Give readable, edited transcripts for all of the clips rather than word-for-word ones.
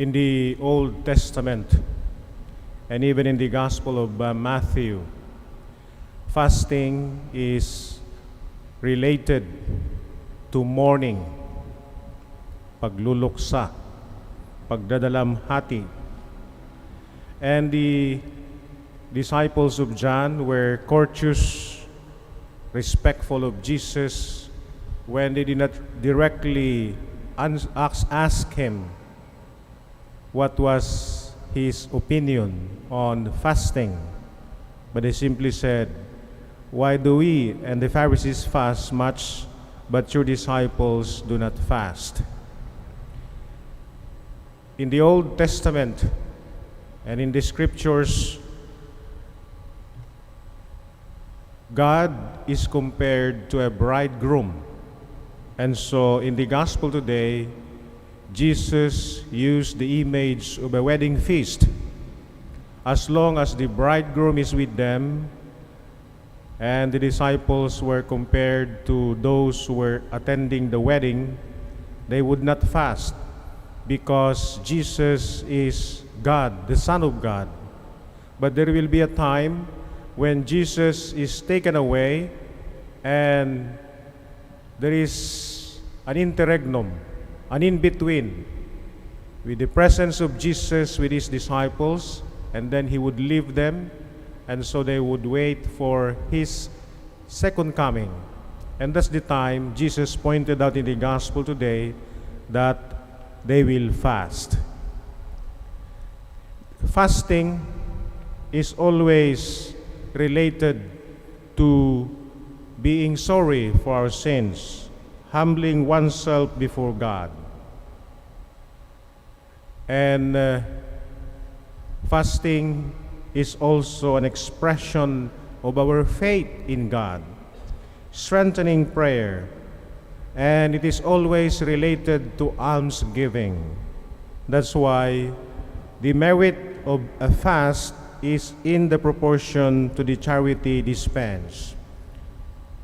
In the Old Testament and even in the Gospel of Matthew, fasting is related to mourning, pagluluksa, pagdadalamhati. And the disciples of John were courteous, respectful of Jesus when they did not directly ask him what was his opinion on fasting. But they simply said, "Why do we and the Pharisees fast much, but your disciples do not fast?" In the Old Testament and in the Scriptures, God is compared to a bridegroom. And so in the Gospel today, Jesus used the image of a wedding feast. As long as the bridegroom is with them, and the disciples were compared to those who were attending the wedding, they would not fast because Jesus is God, the Son of God. But there will be a time when Jesus is taken away and there is an interregnum, an in-between, with the presence of Jesus with his disciples, and then he would leave them, and so they would wait for his second coming. And that's the time Jesus pointed out in the Gospel today that they will fast. Fasting is always related to being sorry for our sins, humbling oneself before God. And fasting is also an expression of our faith in God, strengthening prayer, and it is always related to almsgiving. That's why the merit of a fast is in the proportion to the charity dispensed.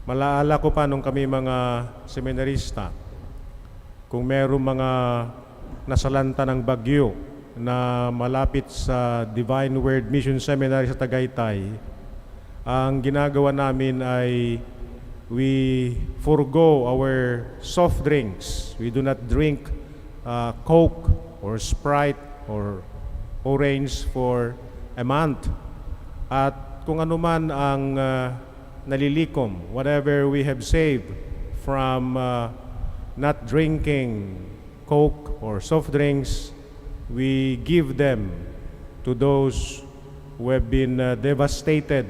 Malaala ko pa nung kami mga seminarista, kung merong mga nasalanta ng bagyo na malapit sa Divine Word Mission Seminary sa Tagaytay, ang ginagawa namin ay we forgo our soft drinks. We do not drink Coke or Sprite or Orange for a month. At kung ano man ang nalilikom, whatever we have saved from not drinking Coke or soft drinks, we give them to those who have been devastated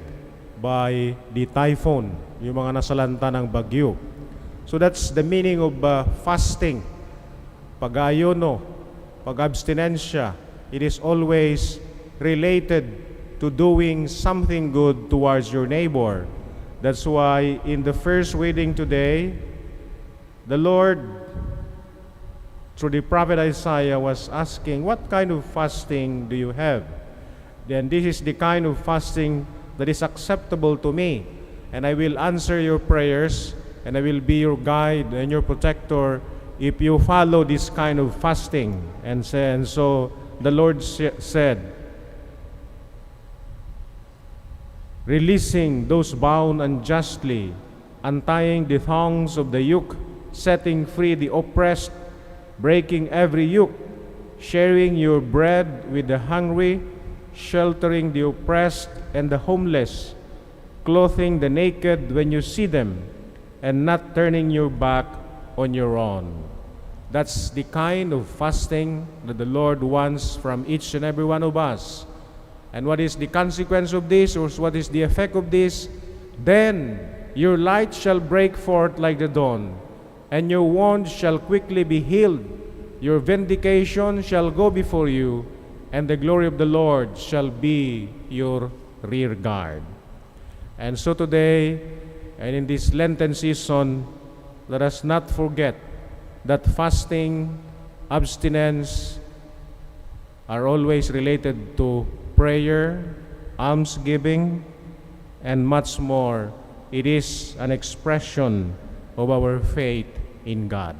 by the typhoon, yung mga nasalanta ng bagyo. So that's the meaning of fasting. Pag-ayuno, pag-abstinensya, it is always related to doing something good towards your neighbor. That's why in the first reading today, the Lord, through the prophet Isaiah, was asking, what kind of fasting do you have? Then this is the kind of fasting that is acceptable to me, and I will answer your prayers, and I will be your guide and your protector if you follow this kind of fasting. And so the Lord said, releasing those bound unjustly, untying the thongs of the yoke, setting free the oppressed, breaking every yoke, sharing your bread with the hungry, sheltering the oppressed and the homeless, clothing the naked when you see them, and not turning your back on your own. That's the kind of fasting that the Lord wants from each and every one of us. And what is the consequence of this, or what is the effect of this? Then your light shall break forth like the dawn, and your wounds shall quickly be healed. Your vindication shall go before you, and the glory of the Lord shall be your rear guard. And so today, and in this Lenten season, let us not forget that fasting, abstinence are always related to prayer, almsgiving, and much more. It is an expression of our faith in God.